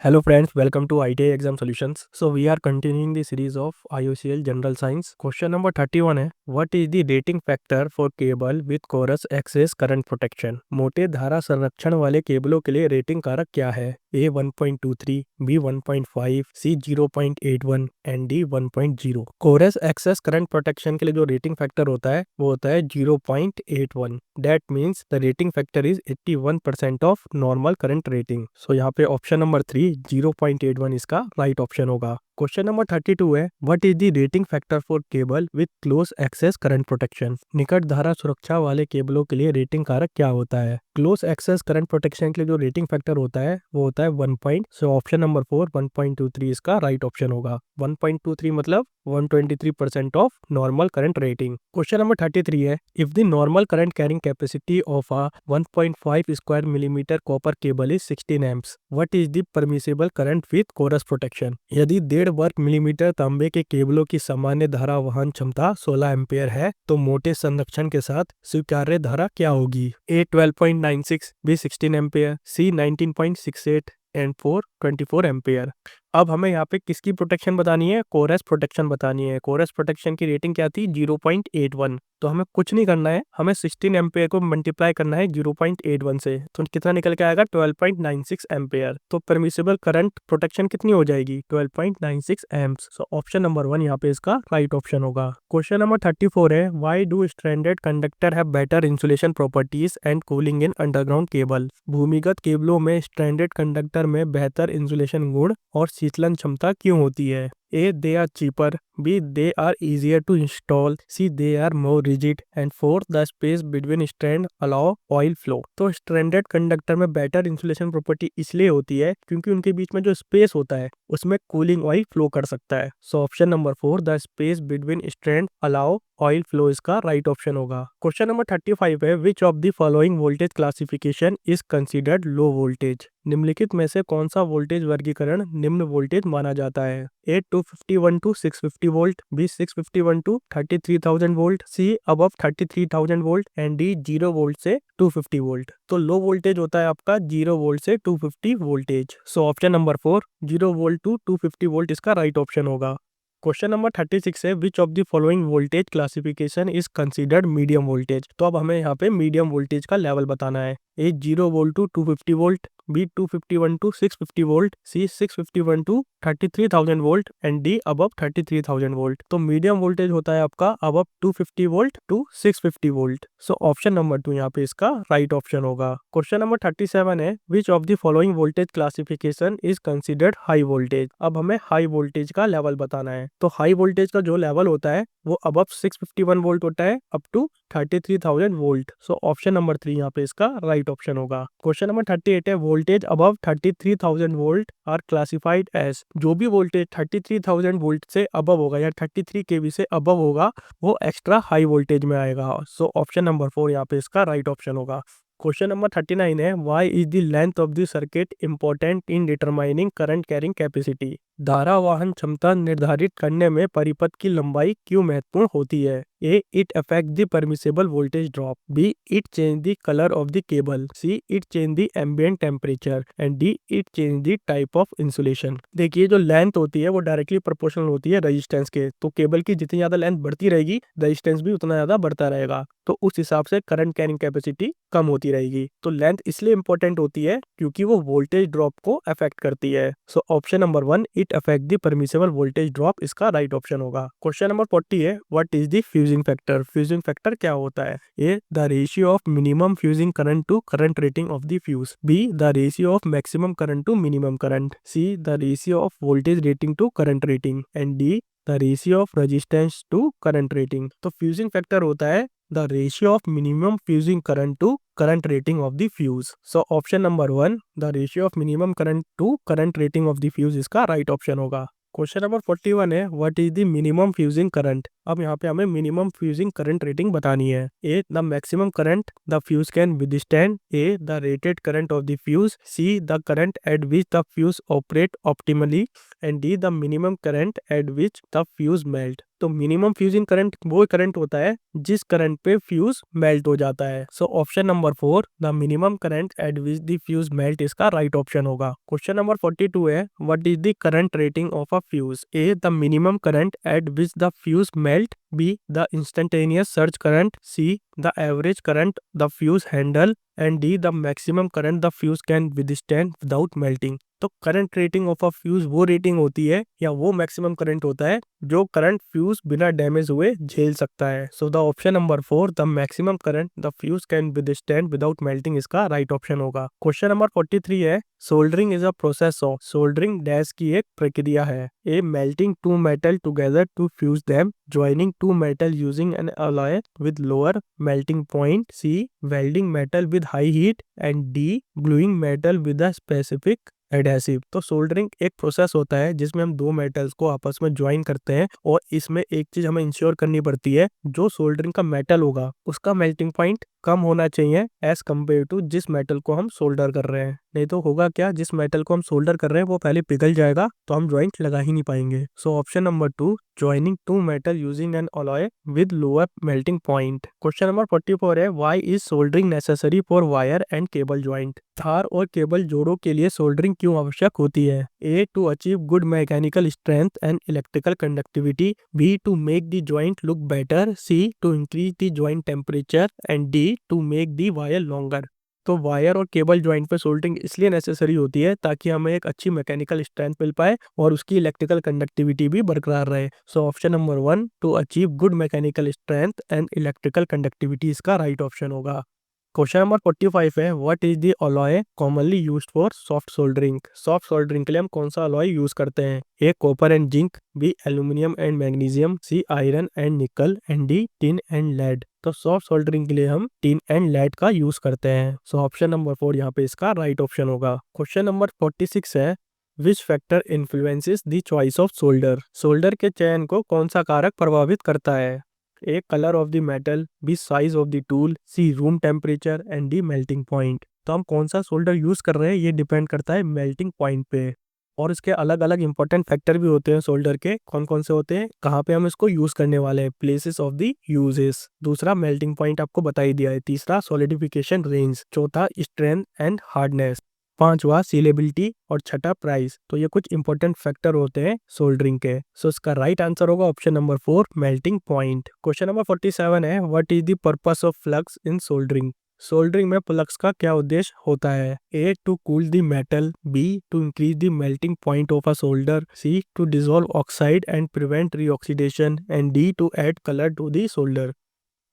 Hello friends, welcome to ITI Exam Solutions. So we are continuing the series of IOCL General Science. Question number 31 है, what is the rating factor for cable with coarse excess current protection? मोटे धारा संरक्षण वाले केबलों के लिए rating कारक क्या है? A 1.23, B 1.5, C 0.81 and D 1.0। Coarse excess current protection के लिए जो रेटिंग फैक्टर होता है वो होता है 0.81। That means the rating factor is 81% of normal current rating. So यहाँ पे ऑप्शन नंबर 3 0.81 इसका राइट ऑप्शन होगा। क्वेश्चन नंबर 32 है, what is the rating factor for cable with close excess current protection? निकट धारा सुरक्षा वाले केबलों के लिए रेटिंग कारक क्या होता है? क्लोज एक्सेस करंट प्रोटेक्शन के लिए जो रेटिंग फैक्टर होता है वो होता है 1 पॉइंट। सो ऑप्शन नंबर 4 1.23 इसका राइट ऑप्शन होगा। 1.23 मतलब 123% of normal current rating. Question number 33 है, if the normal current carrying capacity of a 1.5 square millimetre copper cable is 16 amps, what is the permissible current with coarse protection? यदि 1.5 वर्ग millimetre तांबे के केबलों की सामान्य धारा वहन क्षमता 16 एम्पियर है तो मोटे संरक्षण के साथ स्वीकार्य धारा क्या होगी? A 12.96, B 16 ampere, C 19.68 and 4 24 ampere. अब हमें यहाँ पे किसकी प्रोटेक्शन बतानी है? कोरस प्रोटेक्शन बतानी है। कोरस प्रोटेक्शन की रेटिंग क्या थी? 0.81। तो हमें कुछ नहीं करना है, हमें 16 एम्पियर को मल्टीप्लाई करना है 0.81 से, तो कितना निकल के आएगा? 12.96 एम्पियर। तो परमिसिबल करंट प्रोटेक्शन कितनी हो जाएगी? 12.96 एम्प्स। सो ऑप्शन नंबर 1 यहाँ पे इसका राइट ऑप्शन होगा। क्वेश्चन नंबर 34 है, why do stranded conductor have better insulation properties and cooling in underground cable? भूमिगत केबलों में स्ट्रैंडेड कंडक्टर में बेहतर इंसुलेशन गुण और शीतलन क्षमता क्यों होती है? A, they are cheaper, B, they are easier to install, C, they are more rigid and 4, the space between strand allow oil flow। तो स्ट्रैंडेड कंडक्टर में बेटर इंसुलेशन प्रॉपर्टी इसलिए होती है क्योंकि उनके बीच में जो स्पेस होता है उसमें कूलिंग ऑयल फ्लो कर सकता है। So option number 4 the space between strand allow oil flow इसका राइट ऑप्शन होगा। क्वेश्चन नंबर 35 है, which of the following voltage classification is considered low voltage? निम्नलिखित में से कौन सा वोल्टेज वर्गीकरण निम्न वोल्टेज माना जाता है? A 251 to 650 volt, B 651 to 33,000 volt, C above 33,000 volt and D 0 volt से 250 वोल्ट। तो लो वोल्टेज होता है आपका 0 वोल्ट से 250 voltage. So option number 4 0 volt to 250 volt इसका राइट ऑप्शन होगा। क्वेश्चन नंबर 36 है, which of the following voltage classification is considered medium voltage? तो अब हमें यहाँ पे मीडियम वोल्टेज का लेवल बताना है। A 0 volt to 250 volt, B 251 to 650 volt, C 651 to 33,000 volt and D above 33,000 volt. तो मीडियम वोल्टेज होता है आपका above 250 volt to 650 volt. So option number 2 यहाँ पे इसका राइट ऑप्शन होगा। क्वेश्चन नंबर 37 है, which of the following voltage classification is considered high voltage? अब हमें हाई वोल्टेज का लेवल बताना है। तो हाई वोल्टेज का जो लेवल होता है वो अबव 651 वोल्ट होता है up to 33,000 volt. So option number 3 यहाँ पे इसका राइट ऑप्शन होगा। क्वेश्चन नंबर 38 है, voltage above 33,000 volt are classified as? जो भी वोल्टेज 33,000 वोल्ट से अबव होगा या 33 केवी से अबव होगा वो एक्स्ट्रा हाई वोल्टेज में आएगा। सो ऑप्शन नंबर 4 यहाँ पे इसका राइट ऑप्शन होगा। क्वेश्चन नंबर 39 है, why is the length of the circuit important in determining current carrying capacity? धारा वाहन क्षमता निर्धारित करने में परिपथ की लंबाई क्यों महत्वपूर्ण होती है? A, it affect the permissible voltage drop, B, it change the color of the cable, C, it change the ambient temperature and D, it change the type of insulation। देखिए जो लेंथ होती है वो डायरेक्टली प्रोपोर्शनल होती है resistance के, तो cable की जितनी ज्यादा लेंथ बढ़ती रहेगी रेजिस्टेंस भी उतना ज्यादा बढ़ता रहेगा, तो उस हिसाब से करंट कैरिंग कैपेसिटी कम होती रहेगी। तो लेंथ इसलिए इंपॉर्टेंट होती है क्योंकि वो वोल्टेज ड्रॉप को अफेक्ट करती है। So option number 1 it affect the permissible voltage drop इसका राइट ऑप्शन होगा। क्वेश्चन नंबर 40 है, what is the fusing factor? Fusing factor क्या होता है? A the ratio of minimum fusing current to current rating of the fuse, B the ratio of maximum current to minimum current, C the ratio of voltage rating to current rating and D the ratio of resistance to current rating. तो fusing factor होता है the ratio of minimum fusing current to current rating of the fuse। So option number 1 the ratio of minimum current to current rating of the fuse इसका right option होगा। Question number 41 है, what is the minimum fusing current? अब यहाँ पे हमें minimum fusing current rating बतानी है। A the maximum current the fuse can withstand, A the rated current of the fuse, C the current at which the fuse operate optimally and D the minimum current at which the fuse melt. तो minimum fusing current वो current होता है जिस current पे fuse melt हो जाता है। So option number 4 the minimum current at which the fuse melt इसका राइट ऑप्शन होगा। क्वेश्चन नंबर 42 है what is the current rating of a fuse? A the minimum current at which the fuse melt, B the instantaneous surge current, C the average current the fuse handle and D the maximum current the fuse can withstand without melting. तो current rating of a fuse वो rating होती है या वो maximum current होता है जो current fuse बिना डैमेज हुए झेल सकता है। So the option number 4 the maximum current the fuse can withstand without melting इसका राइट ऑप्शन होगा। क्वेश्चन नंबर 43 है soldering is a process of, soldering dash की एक प्रक्रिया है। A melting two metal together to fuse them, joining two metal using an alloy with lower melting point, C welding metal with high heat and D gluing metal with a specific adhesive. तो soldering एक process होता है जिसमें हम दो metals को आपस में ज्वाइन करते हैं और इसमें एक चीज हमें इंश्योर करनी पड़ती है, जो सोल्डरिंग का मेटल होगा उसका मेल्टिंग पॉइंट कम होना चाहिए एज कम्पेयर टू जिस मेटल को हम सोल्डर कर रहे हैं। नहीं तो होगा क्या, जिस मेटल को हम सोल्डर कर रहे हैं वो पहले पिघल जाएगा तो हम ज्वाइंट लगा ही नहीं पाएंगे। सो option number 2 joining two metal using an alloy with lower melting point. Question number 44 है why is soldering necessary for wire and cable joint? तार और केबल जोड़ों के लिए सोल्डरिंग क्यों आवश्यक होती है? A to achieve good mechanical strength and electrical conductivity, B to make the joint look better, C to increase the joint temperature and D to make the wire longer. तो wire और cable joint पे soldering इसलिए necessary होती है ताकि हमें एक अच्छी मैकेनिकल स्ट्रेंथ मिल पाए और उसकी इलेक्ट्रिकल कंडक्टिविटी भी बरकरार रहे। So option number 1 to achieve good mechanical strength and electrical conductivity इसका राइट ऑप्शन होगा। क्वेश्चन नंबर 45 है what is the alloy commonly used for soft soldering? Soft soldering के लिए हम कौन सा अलॉय यूज करते हैं? A copper and zinc, B aluminium and magnesium, C iron and nickel and D tin and lead. तो soft soldering के लिए हम टिन एंड लेड का यूज करते हैं। सो ऑप्शन नंबर 4 यहाँ पे इसका राइट ऑप्शन होगा। क्वेश्चन नंबर 46 है which factor influences the choice of solder? Solder के चयन को कौन सा कारक प्रभावित करता है? A colour of the metal, B size of the tool, C room temperature and D melting point. तो हम कौन सा सोल्डर यूज कर रहे हैं ये डिपेंड करता है मेल्टिंग पॉइंट पे। और इसके अलग अलग इंपॉर्टेंट फैक्टर भी होते हैं सोल्डर के, कौन कौन से होते हैं, कहाँ पे हम इसको यूज करने वाले हैं, प्लेसेस ऑफ द यूजेस। दूसरा मेल्टिंग पॉइंट आपको बता ही दिया है। तीसरा सॉलिडिफिकेशन रेंज, चौथा स्ट्रेंथ एंड हार्डनेस, पांचवा सीलेबिलिटी और छठा प्राइस। तो ये कुछ इंपॉर्टेंट फैक्टर होते हैं सोल्डरिंग के। सो इसका राइट आंसर होगा option number 4 melting point. Question number 47 है what is the purpose of flux in soldering? Soldering में फ्लक्स का क्या उद्देश्य होता है? A to cool the metal, B to increase the melting point of a solder, C to dissolve oxide and prevent reoxidation and D to add colour to the solder.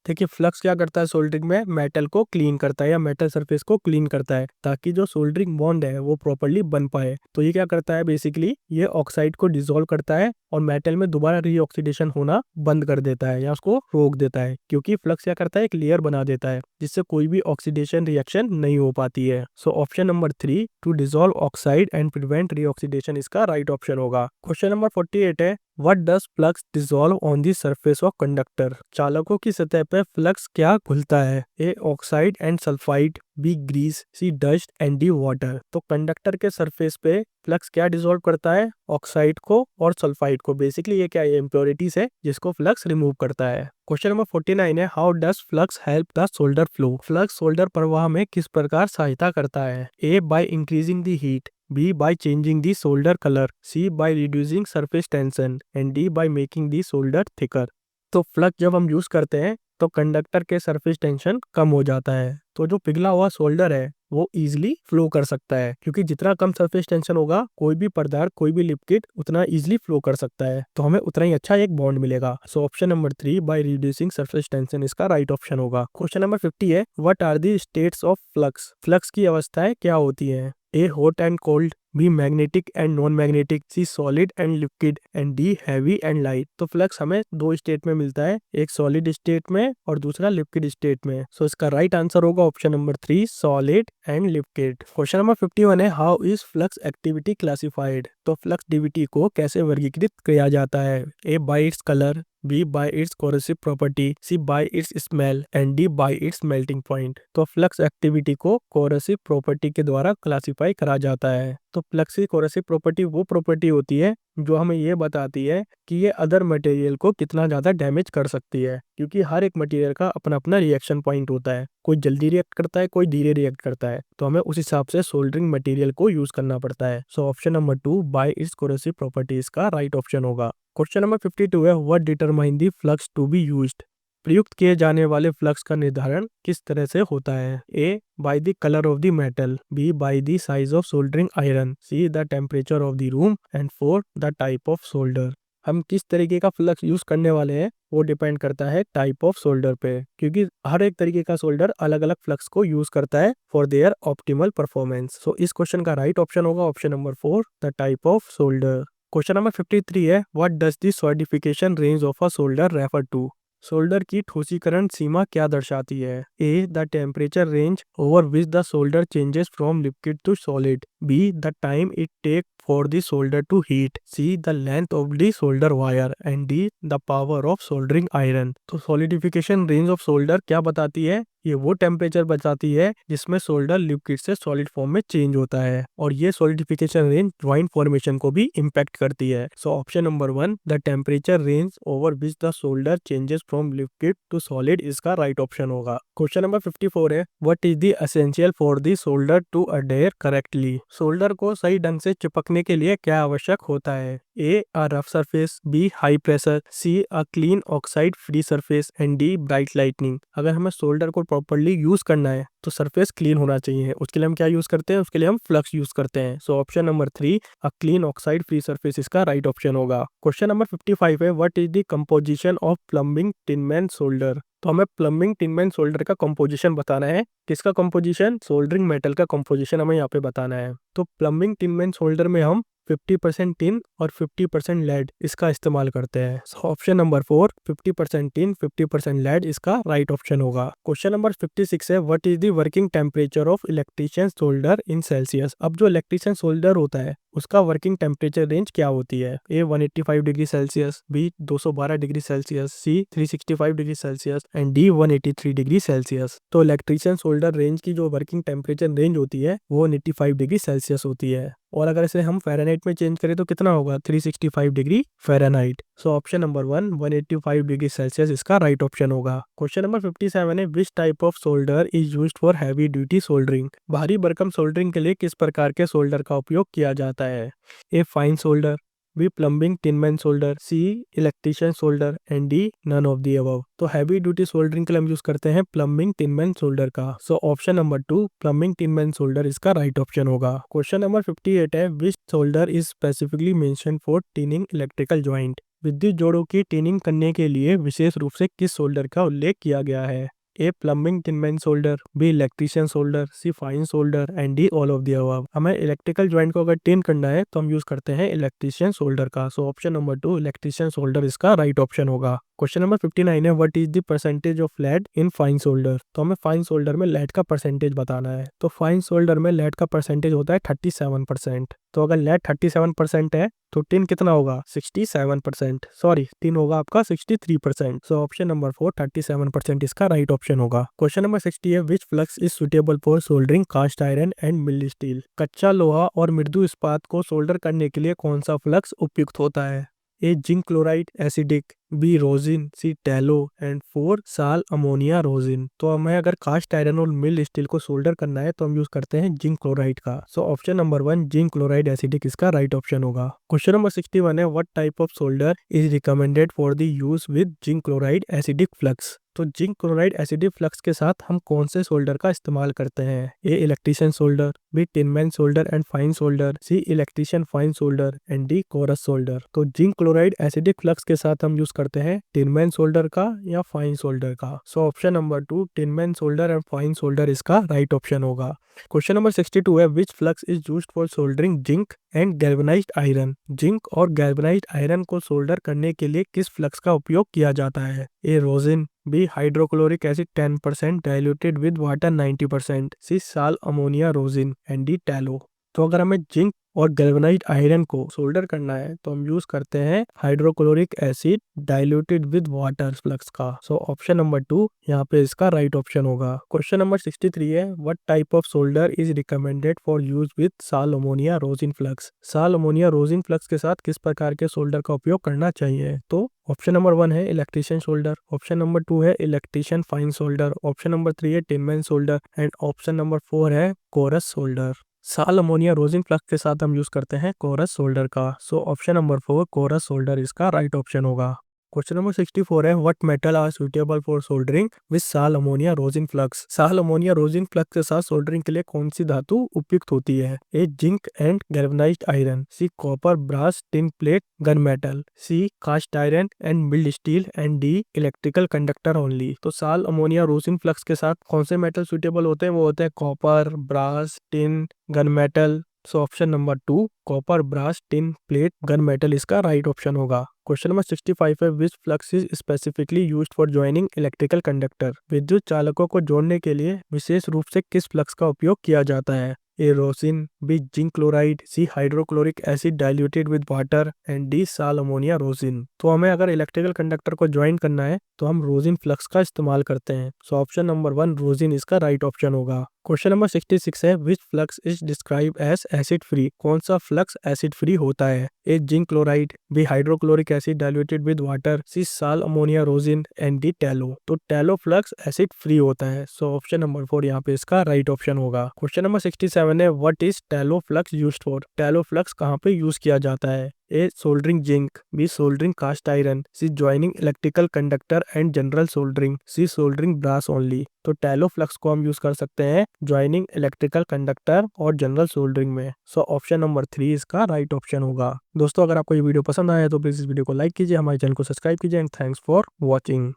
देखिए flux क्या करता है soldering में, metal को clean करता है या metal surface को क्लीन करता है ताकि जो सोल्डरिंग बॉन्ड है वो प्रॉपर्ली बन पाए। तो ये क्या करता है बेसिकली, ये ऑक्साइड को डिसॉल्व करता है और मेटल में दोबारा रीऑक्सीडेशन होना बंद कर देता है या उसको रोक देता है, क्योंकि फ्लक्स क्या करता है एक लेयर बना देता है जिससे कोई भी ऑक्सीडेशन रिएक्शन नहीं हो पाती है। So option number 3 to dissolve oxide and prevent reoxidation इसका राइट ऑप्शन होगा। क्वेश्चन नंबर 48 है What does flux dissolve on the surface of conductor? चालकों की सतह पर फ्लक्स क्या घुलता है? A oxide and sulphide, B grease, C dust and D water. तो कंडक्टर के सरफेस पे फ्लक्स क्या डिसॉल्व करता है? ऑक्साइड को और सल्फाइड को। बेसिकली ये क्या है, इम्प्योरिटीज है जिसको फ्लक्स रिमूव करता है। क्वेश्चन नंबर 49 है how does flux help the solder flow? Flux solder प्रवाह में किस प्रकार सहायता करता है? A by increasing the heat, B by changing the solder color, C by reducing surface tension and D by making the solder thicker। तो flux जब हम यूज करते हैं तो कंडक्टर के सरफेस टेंशन कम हो जाता है, तो जो पिघला हुआ सोल्डर है वो इजीली फ्लो कर सकता है, क्योंकि जितना कम सरफेस टेंशन होगा कोई भी पदार्थ कोई भी लिक्विड उतना इजीली फ्लो कर सकता है, तो हमें उतना ही अच्छा एक बॉन्ड मिलेगा। So option number 3 by reducing surface tension इसका राइट ऑप्शन होगा। क्वेश्चन नंबर 50 है what are the states of flux? Flux की अवस्थाएं क्या होती है? A hot and cold, B magnetic and non magnetic, C solid and liquid and D heavy and light. तो flux हमें दो स्टेट में मिलता है, एक सॉलिड स्टेट में और दूसरा लिक्विड स्टेट में। सो इसका राइट आंसर होगा option number 3 solid and liquid. Question number 51 है how is flux activity classified? तो फ्लक्स एक्टिविटी को कैसे वर्गीकृत किया जाता है? A by its colour, B by its corrosive property, C by its smell and D by its melting point. तो flux activity को कोरोसिव प्रॉपर्टी के द्वारा क्लासिफाई करा जाता है। तो फ्लक्स की कोरोसिव प्रॉपर्टी वो प्रॉपर्टी होती है जो हमें ये बताती है कि ये अदर मटेरियल को कितना ज़्यादा डैमेज कर सकती है, क्योंकि हर एक मटेरियल का अपना अपना रिएक्शन पॉइंट होता है। कोई जल्दी रिएक्ट करता है, कोई धीरे रिएक्ट करता है, तो हमें उस हिसाब से सोल्डरिंग मटेरियल को यूज करना पड़ता है। So option number 2 by its corrosive properties का राइट ऑप्शन होगा। क्वेश्चन नंबर 52 है what determine the flux to be used. प्रयुक्त किए जाने वाले फ्लक्स का निर्धारण किस तरह से होता है? A by the colour of the metal, B by the size of soldering iron, C the temperature of the room and four the type of solder. हम किस तरीके का फ्लक्स यूज करने वाले हैं वो डिपेंड करता है टाइप ऑफ सोल्डर पे, क्योंकि हर एक तरीके का सोल्डर अलग अलग फ्लक्स को यूज करता है for their optimal performance. So इस क्वेश्चन का राइट ऑप्शन होगा option number 4 the type of solder. Question number 53 है what does the solidification range of a solder refer to. सोल्डर की ठोसीकरण सीमा क्या दर्शाती है? A the temperature range over which the solder changes from liquid to solid, B the time it take for the solder to heat, C the length of the solder wire and D the power of soldering iron। तो solidification range of solder क्या बताती है? ये वो temperature बताती है जिसमें solder liquid से सॉलिड फॉर्म में चेंज होता है, और ये सॉलिडिफिकेशन रेंज ज्वाइंट फॉर्मेशन को भी इम्पैक्ट करती है। So option number 1 the temperature range over which the solder changes from liquid to solid इसका राइट ऑप्शन होगा। क्वेश्चन नंबर 54 है what is the essential for the solder to adhere correctly. Solder को सही ढंग से चिपकने के लिए क्या आवश्यक होता है? A a rough surface, B high pressure, C a clean oxide free surface and D bright lightning. अगर हमें सोल्डर को प्रॉपर्ली यूज करना है तो सरफेस क्लीन होना चाहिए। उसके लिए हम क्या यूज करते हैं? उसके लिए हम फ्लक्स यूज करते हैं। So option number 3 a clean oxide free surface इसका राइट ऑप्शन होगा। क्वेश्चन नंबर 55 है what is the composition of plumbing tinman solder. तो हमें प्लम्बिंग टिनमैन सोल्डर का कंपोजिशन बताना है। किसका कंपोजिशन? सोल्डरिंग मेटल का कंपोजिशन हमें यहाँ पे बताना है। तो प्लम्बिंग टिनमैन सोल्डर में हम 50% टिन और 50% लेड इसका इस्तेमाल करते हैं। ऑप्शन नंबर 4 50% टिन 50% लेड इसका राइट ऑप्शन होगा। क्वेश्चन नंबर 56 है what is the working temperature of electrician solder in Celsius. अब जो इलेक्ट्रिशियन सोल्डर होता है उसका वर्किंग टेम्परेचर रेंज क्या होती है? A 185 degree Celsius, B 212 degree Celsius, C 365 degree Celsius and D 183 degree Celsius. तो इलेक्ट्रिशियन सोल्डर रेंज की जो वर्किंग टेम्परेचर रेंज होती है वो 185 डिग्री सेल्सियस होती है, और अगर इसे हम फ़ारेनहाइट में चेंज करें तो कितना होगा? 365 degree Fahrenheit. So option number 1 185 degree Celsius इसका राइट ऑप्शन होगा। क्वेश्चन नंबर 57 है which type of solder is used for heavy duty soldering. भारी भरकम सोल्डरिंग के लिए किस प्रकार के सोल्डर का उपयोग किया जाता है? A fine solder, B plumbing tinman solder, C electrician solder and D none of the above. तो हैवी ड्यूटी सोल्डरिंग के लिए हम यूज करते हैं प्लम्बिंग टिनमैन सोल्डर का। So option number 2 plumbing tinman solder इसका राइट ऑप्शन होगा। Question number 58 है which solder is specifically mention for tinning electrical joint. विद्युत जोड़ों की टिनिंग करने के लिए विशेष रूप से किस सोल्डर का उल्लेख किया गया है? A plumbing tinman solder, B electrician solder, C fine solder and D all of the above. हमें इलेक्ट्रिकल ज्वाइंट को अगर टिन करना है तो हम यूज करते हैं इलेक्ट्रिशियन सोल्डर का। So option number 2 electrician solder इसका राइट ऑप्शन होगा। क्वेश्चन नंबर 59 है what is the percentage of lead in fine solder. तो हमें फाइन सोल्डर में लेड का परसेंटेज बताना है। तो फाइन सोल्डर में लेड का परसेंटेज होता है 37%। तो अगर लेड 37% है तो टिन कितना होगा? 67%। सॉरी, टिन होगा आपका 63%। सो ऑप्शन नंबर 4 37% इसका राइट ऑप्शन होगा। क्वेश्चन नंबर 60 है which flux is suitable for soldering cast iron and mild steel. कच्चा लोहा और मृदु इस्पात को सोल्डर करने के लिए कौन सा फ्लक्स उपयुक्त होता है? A zinc chloride acidic, B rosin, C tallow and 4 sal ammonia rosin. तो हमें अगर कास्ट आयरन और मिल्ड स्टील को सोल्डर करना है तो हम यूज करते हैं जिंक क्लोराइड का। So option number 1 zinc chloride acidic इसका राइट ऑप्शन होगा। क्वेश्चन नंबर 61 है what type of solder is recommended for the use with zinc chloride acidic flux. तो जिंक क्लोराइड एसिडिक फ्लक्स के साथ हम कौन से सोल्डर का इस्तेमाल करते हैं? A electrician solder, B tinman solder and fine solder, C electrician fine solder and D coarse solder. तो जिंक क्लोराइड एसिडिक फ्लक्स के साथ हम यूज करते हैं टिनमैन सोल्डर का या फाइन सोल्डर का। So option number 2 tinman solder and fine solder इसका राइट ऑप्शन होगा। क्वेश्चन नंबर 62 है which flux is used for soldering zinc and galvanised iron. Zinc और गैल्वेनाइज्ड आयरन को सोल्डर करने के लिए किस फ्लक्स का उपयोग किया जाता है? A rosin, B hydrochloric acid 10% diluted with water 90%, C sal ammonia rosin and D tallow. तो अगर हमें जिंक और गैल्वेनाइज्ड आयरन को सोल्डर करना है तो हम यूज करते हैं hydrochloric acid diluted with water flux का। सो ऑप्शन नंबर 2 यहाँ पे इसका राइट ऑप्शन होगा। क्वेश्चन नंबर 63 है, what type of solder is recommended for use with sal ammonia rosin flux. Sal ammonia rosin flux के साथ किस प्रकार के सोल्डर का उपयोग करना चाहिए। तो ऑप्शन नंबर 1 है इलेक्ट्रीशियन सोल्डर, ऑप्शन नंबर 2 है electrician fine solder, option number 3 है tinman solder and option number 4 है coarse solder. Sal ammonia rosin flux के साथ हम यूज करते हैं कोरस सोल्डर का। So option number 4 coarse solder इसका राइट ऑप्शन होगा। क्वेश्चन नंबर 64 है, what metal are suitable for soldering with sal ammonia rosin flux. Sal ammonia rosin flux के साथ सोल्डरिंग के लिए कौन सी धातु उपयुक्त होती है। A zinc and galvanised iron, C copper brass tin plate gun metal, C cast iron and mild steel and D electrical conductor only. तो साल अमोनिया रोजिन फ्लक्स के साथ कौन से मेटल सुटेबल होते हैं, वो होते हैं copper brass tin gun metal. So option number 2 copper brass tin plate gun metal इसका राइट ऑप्शन होगा। क्वेश्चन नंबर 65 है, which flux is specifically used for joining electrical conductor. विद्युत चालकों को जोड़ने के लिए विशेष रूप से किस फ्लक्स का उपयोग किया जाता है। A rosin, B zinc chloride, C hydrochloric acid diluted with water and D sal ammonia rosin. तो हमें अगर इलेक्ट्रिकल कंडक्टर को ज्वाइन करना है तो हम रोजिन फ्लक्स का इस्तेमाल करते हैं। सो ऑप्शन नंबर 1 रोजिन इसका राइट ऑप्शन होगा। क्वेश्चन नंबर 66 है, which flux is describe as acid free. कौन सा फ्लक्स एसिड फ्री होता है। A zinc chloride, B hydrochloric acid diluted with water, C sal ammonia rosin and D tallow. तो tallow flux acid free होता है। So option number 4 यहाँ पे इसका राइट ऑप्शन होगा। क्वेश्चन नंबर 67 है, what is tallow flux used for. Tallow flux कहाँ पे यूज किया जाता है। A soldering zinc, B soldering cast iron, C joining electrical conductor and general soldering, C soldering brass only. तो tallow flux को हम use कर सकते हैं ज्वाइनिंग इलेक्ट्रिकल कंडक्टर और जनरल सोल्डरिंग में। सो ऑप्शन नंबर 3 इसका राइट ऑप्शन होगा। दोस्तों अगर आपको ये वीडियो पसंद आया तो प्लीज इस वीडियो को लाइक कीजिए, हमारे चैनल को सब्सक्राइब कीजिए एंड थैंक्स फॉर वॉचिंग।